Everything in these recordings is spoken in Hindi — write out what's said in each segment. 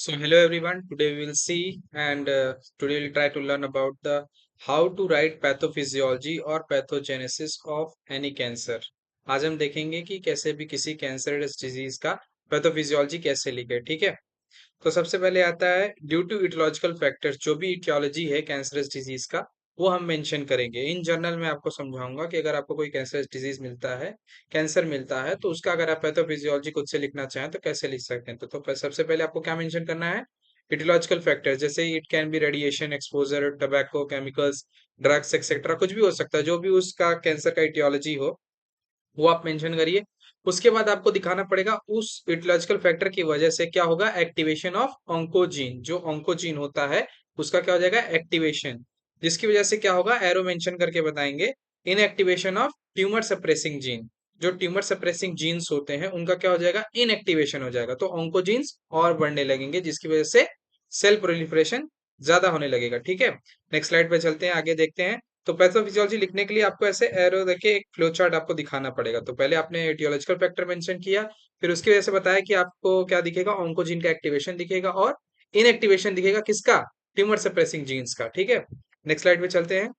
So hello everyone. Today we will see and today we'll try to learn about the how to write pathophysiology or pathogenesis of any cancer. आज हम देखेंगे कि कैसे भी किसी कैंसरस डिजीज का पैथोफिजियोलॉजी कैसे लिखे, ठीक है। तो सबसे पहले आता है ड्यू टू इटियोलॉजिकल फैक्टर्स, जो भी इटियोलॉजी है कैंसरस डिजीज का वो हम मेंशन करेंगे। इन जनरल में आपको समझाऊंगा कि अगर आपको कोई कैंसरस डिजीज मिलता है, कैंसर मिलता है, तो उसका अगर आप पैथोफिजियोलॉजी खुद से लिखना चाहें तो कैसे लिख सकते हैं। सबसे पहले आपको क्या मेंशन करना है, इटियोलॉजिकल फैक्टर्स, जैसे it can be radiation exposure, tobacco, chemicals, drugs etcetera, कुछ भी हो सकता है। जो भी उसका कैंसर का इटियोलॉजी हो वो आप मेंशन करिए। उसके बाद आपको दिखाना पड़ेगा उस इटियोलॉजिकल फैक्टर की वजह से क्या होगा, एक्टिवेशन ऑफ ऑन्कोजीन। जो ऑन्कोजीन होता है उसका क्या हो जाएगा, एक्टिवेशन, जिसकी वजह से क्या होगा, एरो मेंशन करके बताएंगे। Inactivation of tumour suppressing gene, जो ट्यूमर सप्रेसिंग जीन्स होते हैं उनका क्या हो जाएगा, इनएक्टिवेशन हो जाएगा, तो ऑन्कोजीन्स और बढ़ने लगेंगे, जिसकी वजह से सेल प्रोलिफरेशन ज्यादा होने लगेगा, ठीक है। नेक्स्ट स्लाइड पे चलते हैं, आगे देखते हैं। तो पैथोफिजियोलॉजी लिखने के लिए आपको ऐसे एरो देके एक फ्लो चार्ट आपको दिखाना पड़ेगा। तो पहले आपने एटियोलॉजिकल फैक्टर मेंशन किया, फिर उसकी वजह से बताया कि आपको क्या दिखेगा, ऑन्कोजीन का एक्टिवेशन दिखेगा और इनएक्टिवेशन दिखेगा, किसका, ट्यूमर सप्रेसिंग जीन्स का, ठीक है। नेक्स्ट स्लाइड पे चलते हैं।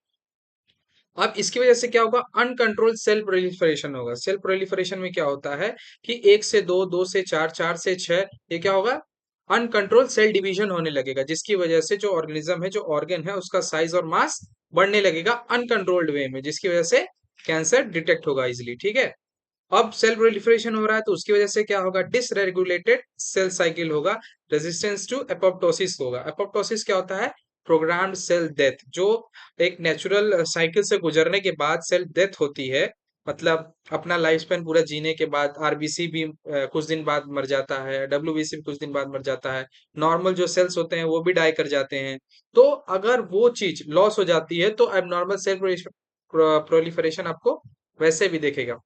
अब इसकी वजह से क्या होगा, अनकंट्रोल्ड सेल प्रोलिफरेशन होगा। सेल प्रोलिफरेशन में क्या होता है कि एक से दो, दो से चार, चार से छह, ये क्या होगा, अनकंट्रोल सेल डिवीजन होने लगेगा, जिसकी वजह से जो ऑर्गेनिज्म है, जो ऑर्गन है, उसका साइज और मास बढ़ने लगेगा अनकंट्रोल्ड वे में, जिसकी वजह से कैंसर डिटेक्ट होगा इजिली, ठीक है। अब सेल प्रोलिफरेशन हो रहा है तो उसकी वजह से क्या होगा, डिसरेगुलेटेड सेल साइकिल होगा, रेजिस्टेंस टू एपोप्टोसिस होगा। एपोप्टोसिस क्या होता है, प्रोग्राम्ड सेल डेथ, जो एक नेचुरल साइकिल से गुजरने के बाद सेल डेथ होती है। मतलब अपना लाइफ स्पेन पूरा जीने के बाद आरबीसी भी कुछ दिन बाद मर जाता है, डब्ल्यूबीसी भी कुछ दिन बाद मर जाता है, नॉर्मल जो सेल्स होते हैं वो भी डाई कर जाते हैं। तो अगर वो चीज लॉस हो जाती है तो एबनॉर्मल सेल प्रोलिफरेशन आपको वैसे भी देखेगा।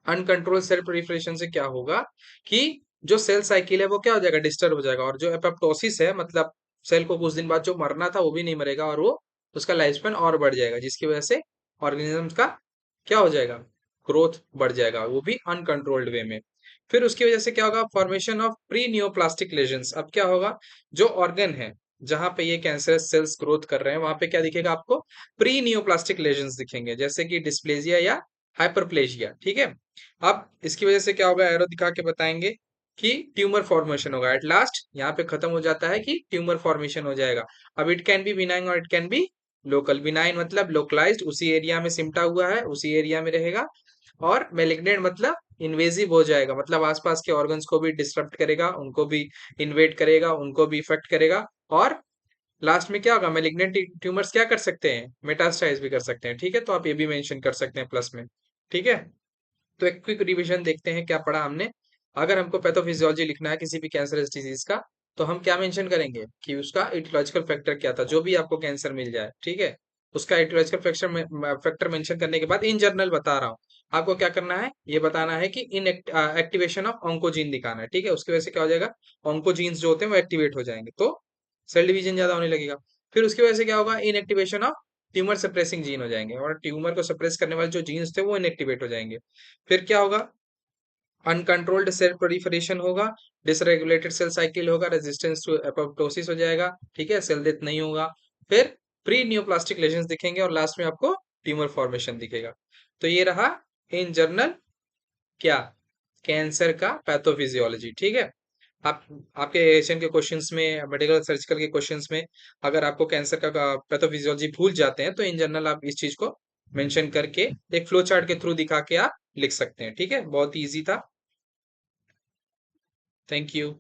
अनकंट्रोल सेल प्रोलिफरेशन से क्या होगा कि जो सेल साइकिल है वो क्या हो जाएगा, डिस्टर्ब हो जाएगा, और जो एपोप्टोसिस है, मतलब सेल को कुछ दिन बाद जो मरना था वो भी नहीं मरेगा, और वो उसका लाइफ स्पेन और बढ़ जाएगा, जिसकी वजह से ऑर्गेनिज्म का क्या हो जाएगा, ग्रोथ बढ़ जाएगा, वो भी अनकंट्रोल्ड वे में। फिर उसकी वजह से क्या होगा, formation of pre neoplastic lesions. अब क्या होगा, जो ऑर्गन है जहां पे ये कैंसरस सेल्स ग्रोथ कर रहे हैं वहां पे क्या दिखेगा आपको, प्री नियोप्लास्टिक लेजन्स दिखेंगे, जैसे कि डिस्प्लेजिया या हाइपरप्लेजिया, ठीक है। अब इसकी वजह से क्या होगा, एरो दिखा के बताएंगे कि ट्यूमर फॉर्मेशन होगा। एट लास्ट यहाँ पे खत्म हो जाता है कि ट्यूमर फॉर्मेशन हो जाएगा। अब इट कैन बी बिनाइन और it can be local. Benign मतलब लोकलाइज्ड, उसी एरिया में सिमटा हुआ है, उसी एरिया में रहेगा, और मेलिग्नेंट मतलब इन्वेजिव हो जाएगा, मतलब आसपास के ऑर्गन्स को भी डिस्टर्ब करेगा, उनको भी इन्वेट करेगा, उनको भी इफेक्ट करेगा, और लास्ट में क्या होगा, मेलिग्नेंट ट्यूमर्स क्या कर सकते हैं, मेटास्टाइज भी कर सकते हैं, ठीक है। तो आप ये भी मेंशन कर सकते हैं प्लस में, ठीक है। तो एक क्विक रिवीजन देखते हैं क्या पढ़ा हमने। अगर हमको पैथोफिजियोलॉजी लिखना है किसी भी कैंसरस डिजीज का, तो हम क्या मेंशन करेंगे कि उसका इटियोलॉजिकल फैक्टर क्या था, जो भी आपको कैंसर मिल जाए, ठीक है। उसका इटियोलॉजिकल फैक्टर मेंशन करने के बाद इन जनरल बता रहा हूँ आपको क्या करना है, ये बताना है कि इन एक्टिवेशन ऑफ ऑन्कोजीन दिखाना है, ठीक है। उसकी वजह से क्या हो जाएगा, ऑन्कोजीन्स जो होते हैं वो एक्टिवेट हो जाएंगे, तो सेल डिवीजन ज्यादा होने लगेगा। फिर उसकी वजह से क्या होगा, inactivation of tumour suppressing gene हो जाएंगे, और ट्यूमर को सप्रेस करने वाले जो जीन्स थे वो इनएक्टिवेट हो जाएंगे। फिर क्या होगा, अनकंट्रोल्ड सेल प्रोलिफरेशन होगा, डिसरेगुलेटेड सेल साइकिल होगा, रेजिस्टेंस टू एपोप्टोसिस हो जाएगा, ठीक है, सेल डेथ नहीं होगा। फिर प्री न्यूप्लास्टिक लेजन्स दिखेंगे, और लास्ट में आपको ट्यूमर फॉर्मेशन दिखेगा। तो ये रहा इन जर्नल क्या, कैंसर का पैथोफिजियोलॉजी, ठीक है। आप आपके एशियन के क्वेश्चंस में, मेडिकल सर्जिकल के क्वेश्चंस में अगर आपको कैंसर का पैथोफिजियोलॉजी भूल जाते हैं तो इन जनरल आप इस चीज को मेंशन करके एक फ्लो चार्ट के थ्रू दिखा के आप लिख सकते हैं, ठीक है। बहुत ही इजी था। Thank you.